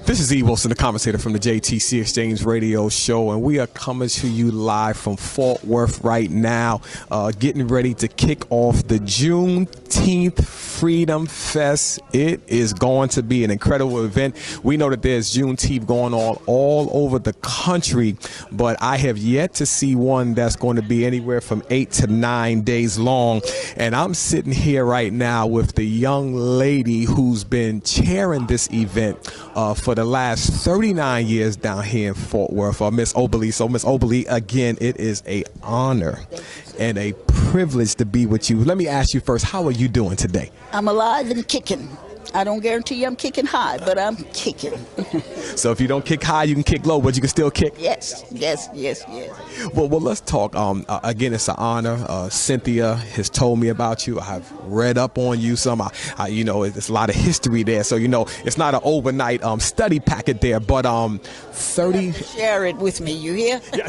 This is E.Wilson, the Conversator from the JTC Exchange Radio Show, and we are coming to you live from Fort Worth right now, getting ready to kick off the Juneteenth Freedom Fest. It is going to be an incredible event. We know that there's Juneteenth going on all over the country, but I have yet to see one that's going to be anywhere from 8 to 9 days long. And I'm sitting here right now with the young lady who's been chairing this event for the last 39 years down here in Fort Worth, Miss Opal. So Miss Opal, again, it is an honor and a privilege to be with you. Let me ask you first, how are you doing today? I'm alive and kicking. I don't guarantee I'm kicking high, but I'm kicking. So if you don't kick high, you can kick low, but you can still kick? Yes. Well, let's talk. Again, it's an honor. Cynthia has told me about you. I've read up on you some. There's a lot of history there. So, it's not an overnight study packet there, but 30... Share it with me, you hear? Yeah.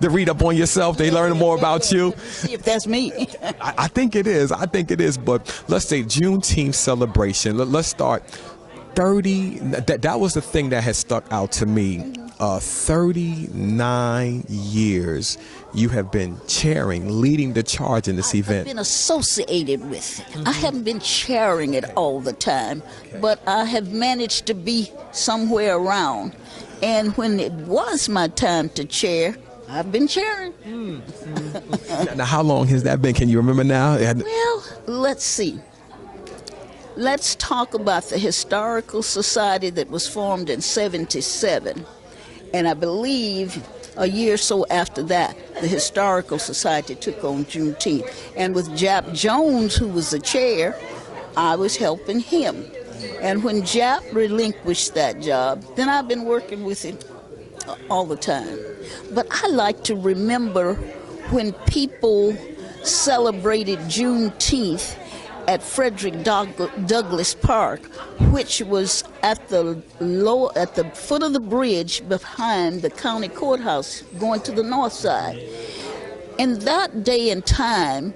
To read up on yourself, they learn more about you. See if that's me. I think it is. But let's say Juneteenth celebration. Let's start. 30. That was the thing that has stuck out to me. 39 years you have been chairing, leading the charge in this event. I've been associated with it. I haven't been chairing it all the time, but I have managed to be somewhere around. And when it was my time to chair, I've been chairing. Now, how long has that been? Can you remember now? Well, let's see. Let's talk about the Historical Society that was formed in '77. And I believe a year or so after that, the Historical Society took on Juneteenth. And with Jap Jones, who was the chair, I was helping him. And when Jap relinquished that job, then I've been working with him all the time. But I like to remember when people celebrated Juneteenth at Frederick Douglass Park, which was at the foot of the bridge behind the county courthouse going to the north side. In that day and time,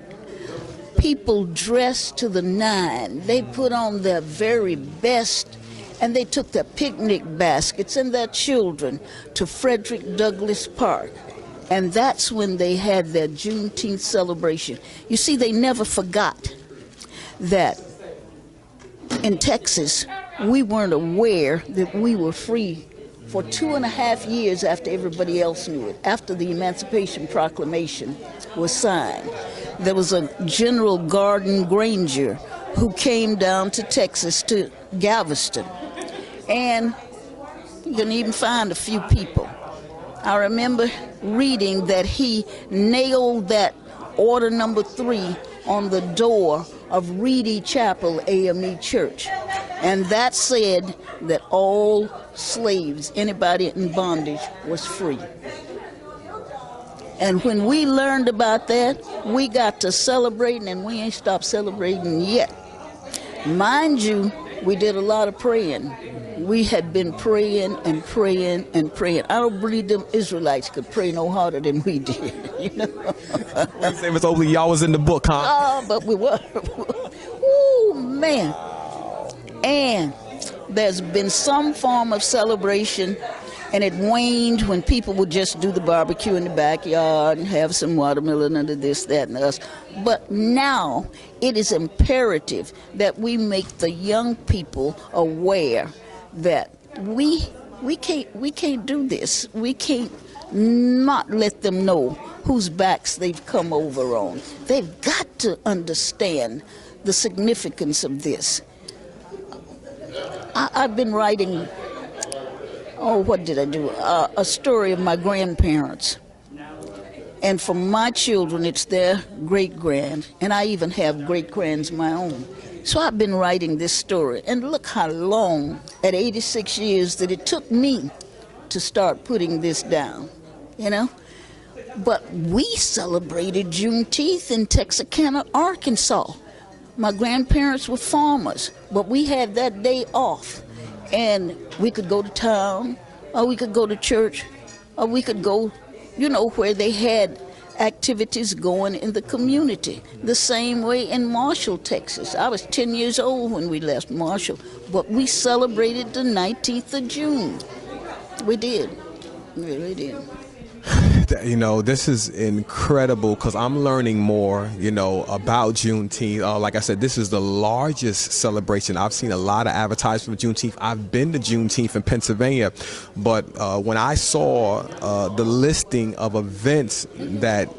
people dressed to the nine. They put on their very best, and they took their picnic baskets and their children to Frederick Douglass Park. And that's when they had their Juneteenth celebration. You see, they never forgot that in Texas, we weren't aware that we were free for 2.5 years after everybody else knew it, after the Emancipation Proclamation was signed. There was a General Gordon Granger who came down to Texas, to Galveston, and you can even find a few people. I remember reading that he nailed that order number 3 on the door of Reedy Chapel AME Church, and that said that all slaves, anybody in bondage, was free. And when we learned about that, we got to celebrating, and we ain't stopped celebrating yet. Mind you, we did a lot of praying. We had been praying and praying and praying. I don't believe them Israelites could pray no harder than we did, What you say, Miss Opal, y'all was in the book, huh? Oh, but we were. Oh, man. And there's been some form of celebration, and it waned when people would just do the barbecue in the backyard and have some watermelon and this, that, and us. But now it is imperative that we make the young people aware that we can't do this. We can't not let them know whose backs they've come over on. They've got to understand the significance of this. I've been writing, what did I do? A story of my grandparents. And for my children, it's their great-grand, and I even have great-grands of my own. So I've been writing this story, and look how long, at 86 years, that it took me to start putting this down, But we celebrated Juneteenth in Texarkana, Arkansas. My grandparents were farmers, but we had that day off, and we could go to town, or we could go to church, or we could go, where they had activities going in the community. The same way in Marshall, Texas. I was 10 years old when we left Marshall, but we celebrated the 19th of June. We did. We really did. You know, this is incredible because I'm learning more, you know, about Juneteenth. Like I said, this is the largest celebration. I've seen a lot of advertisements for Juneteenth. I've been to Juneteenth in Pennsylvania, but when I saw the listing of events that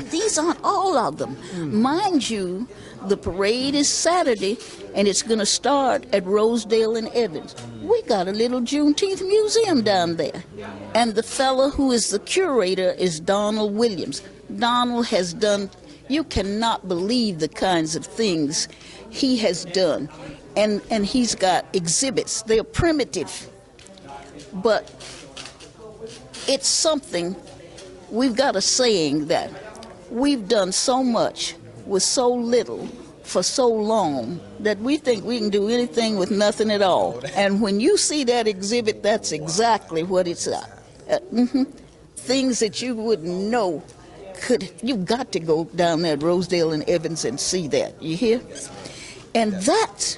These aren't all of them. Mind you, the parade is Saturday, and it's going to start at Rosedale and Evans. We got a little Juneteenth museum down there. And the fellow who is the curator is Donald Williams. Donald has done, you cannot believe the kinds of things he has done. And he's got exhibits. They're primitive. But it's something, we've got a saying that we've done so much with so little for so long that we think we can do anything with nothing at all. And when you see that exhibit, that's exactly what it's things that you wouldn't know you've got to go down there at Rosedale and Evans and see that. You hear? And that's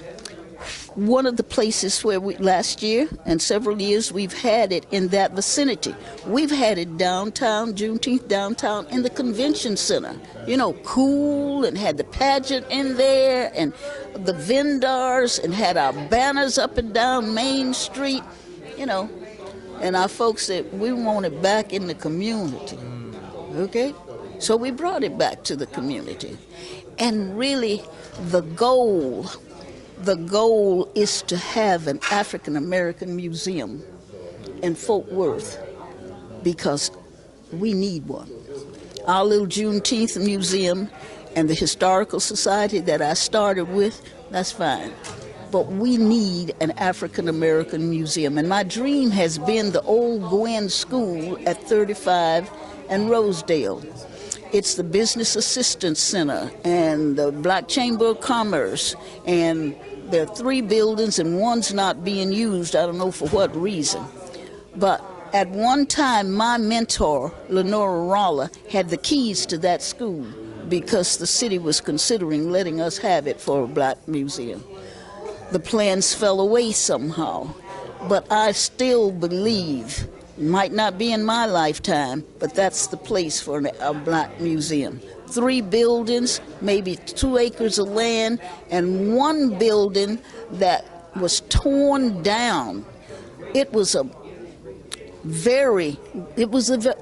one of the places where we, last year and several years, we've had it in that vicinity. We've had it downtown, Juneteenth downtown, in the convention center. You know, cool, and had the pageant in there, and the vendors, and had our banners up and down Main Street, you know. And our folks said, we want it back in the community. Okay? So we brought it back to the community. And really, the goal is to have an African American museum in Fort Worth, because we need one. Our little Juneteenth museum and the Historical Society that I started with, that's fine. But we need an African American museum. And my dream has been the old Gwen School at 35 and Rosedale. It's the Business Assistance Center and the Black Chamber of Commerce, and there are 3 buildings and one's not being used. I don't know for what reason. But at one time, my mentor, Lenora Rolla, had the keys to that school because the city was considering letting us have it for a black museum. The plans fell away somehow, but I still believe, might not be in my lifetime, but that's the place for a black museum. 3 buildings, maybe 2 acres of land, and 1 building that was torn down. It was the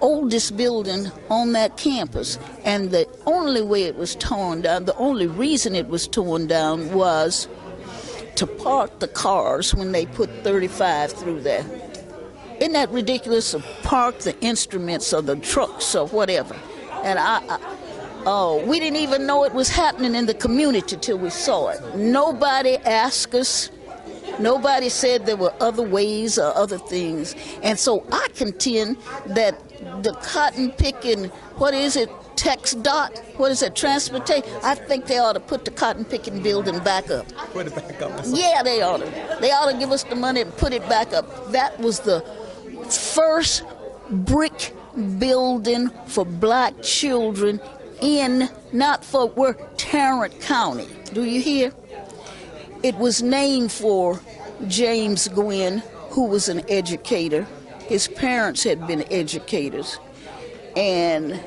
oldest building on that campus, and the only way it was torn down, the only reason it was torn down was to park the cars when they put 35 through there. Isn't that ridiculous? To park the instruments or the trucks or whatever. And we didn't even know it was happening in the community till we saw it. Nobody asked us. Nobody said there were other ways or other things. And so I contend that the cotton picking, what is it, TxDOT, what is it, transportation? I think they ought to put the cotton picking building back up. Put it back up. Yeah, they ought to. They ought to give us the money and put it back up. That was the first brick building for black children in, not Fort Worth, Tarrant County. Do you hear? It was named for James Gwynn, who was an educator. His parents had been educators. And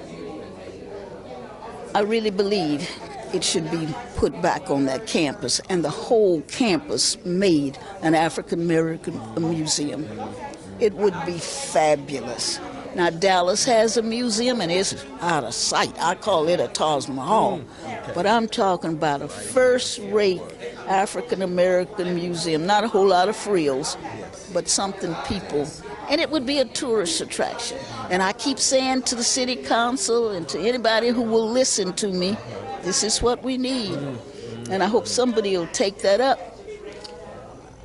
I really believe it should be put back on that campus, and the whole campus made an African American museum. It would be fabulous. Now, Dallas has a museum, and it's out of sight. I call it a Taj Mahal. But I'm talking about a first-rate African-American museum. Not a whole lot of frills, but something people... And it would be a tourist attraction. And I keep saying to the city council and to anybody who will listen to me, this is what we need. And I hope somebody will take that up,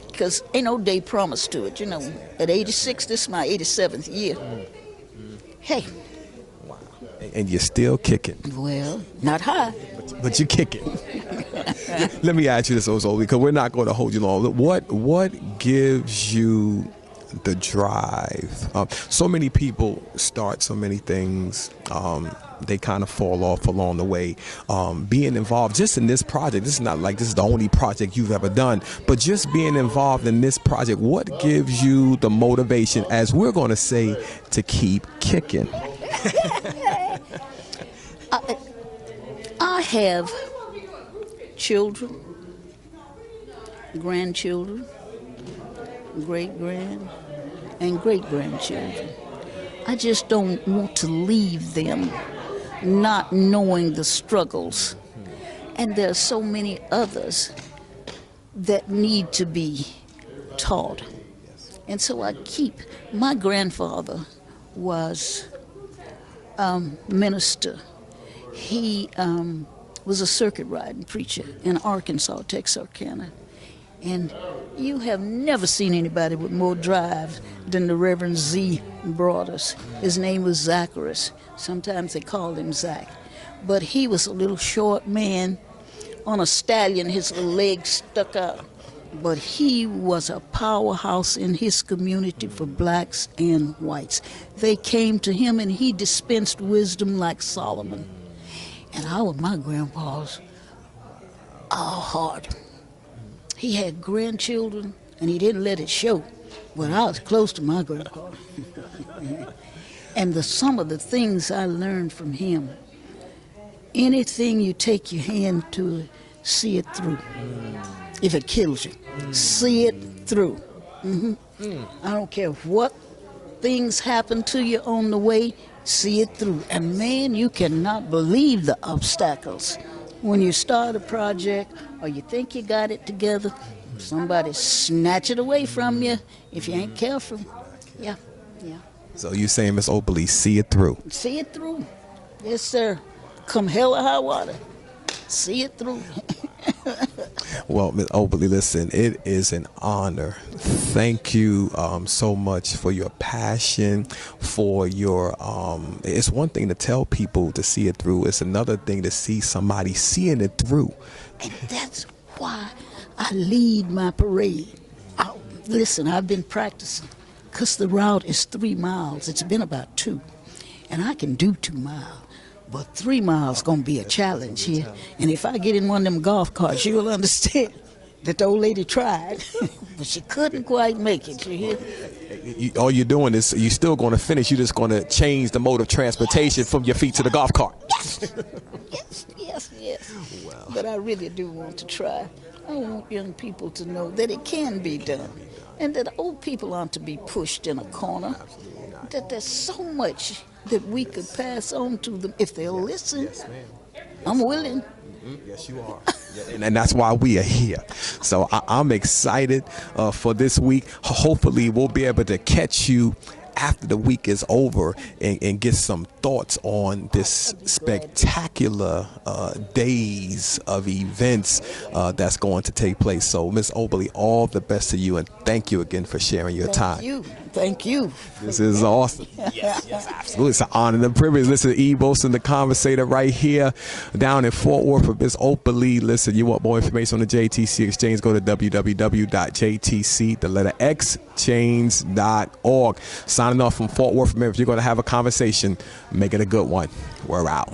because ain't no day promised to it. You know, at 86, this is my 87th year. Hey. Wow. And you're still kicking. Well, not high. But you're kicking. Let me ask you this, Ozo, because we're not going to hold you long. What gives you the drive. So many people start so many things. They kind of fall off along the way. Being involved just in this project, this is not like this is the only project you've ever done, but just being involved in this project, what gives you the motivation, as we're going to say, to keep kicking? I have children, grandchildren, great-grand, and great-grandchildren. I just don't want to leave them not knowing the struggles. And there are so many others that need to be taught. And so my grandfather was minister. He was a circuit riding preacher in Arkansas, Texarkana. And you have never seen anybody with more drive than the Reverend Z brought us. His name was Zacharias. Sometimes they called him Zach. But he was a little short man on a stallion, his little legs stuck out. But he was a powerhouse in his community for blacks and whites. They came to him and he dispensed wisdom like Solomon. And my grandpa's all hard. He had grandchildren, and he didn't let it show. But I was close to my grandpa. And some of the things I learned from him, anything you take your hand to, see it through. If it kills you, see it through. I don't care what things happen to you on the way, see it through. And man, you cannot believe the obstacles. When you start a project or you think you got it together, somebody snatch it away from you if you ain't careful. Yeah. So you saying, Miss Opal, see it through? See it through. Yes, sir. Come hell or high water, see it through. Well, Ms. Opal, listen, it is an honor. Thank you so much for your passion, for your, it's one thing to tell people to see it through. It's another thing to see somebody seeing it through. And that's why I lead my parade. Listen, I've been practicing because the route is 3 miles. It's been about 2. And I can do 2 miles. But 3 miles going to be a challenge here. And if I get in one of them golf carts, you'll understand that the old lady tried, but she couldn't quite make it, you hear? All you're doing is you're still going to finish. You're just going to change the mode of transportation from your feet to the golf cart. Yes. Wow. But I really do want to try. I want young people to know that it can be done. And that old people aren't to be pushed in a corner. That there's so much that we could pass on to them if they'll listen. Yes, ma'am. I'm willing. Yes, you are. And that's why we are here. So I'm excited for this week. Hopefully we'll be able to catch you after the week is over and get some thoughts on this spectacular days of events that's going to take place. So, Miss Opal, all the best to you, and thank you again for sharing your time. Thank you. This is awesome. Yes, absolutely. It's an honor and a privilege. Listen to E.Wilson, the Conversator, right here down in Fort Worth with Miss Opal. Listen, you want more information on the JTC Exchange, go to www.jtc, the letter X, change.org. Signing off from Fort Worth. Remember, if you're going to have a conversation, make it a good one. We're out.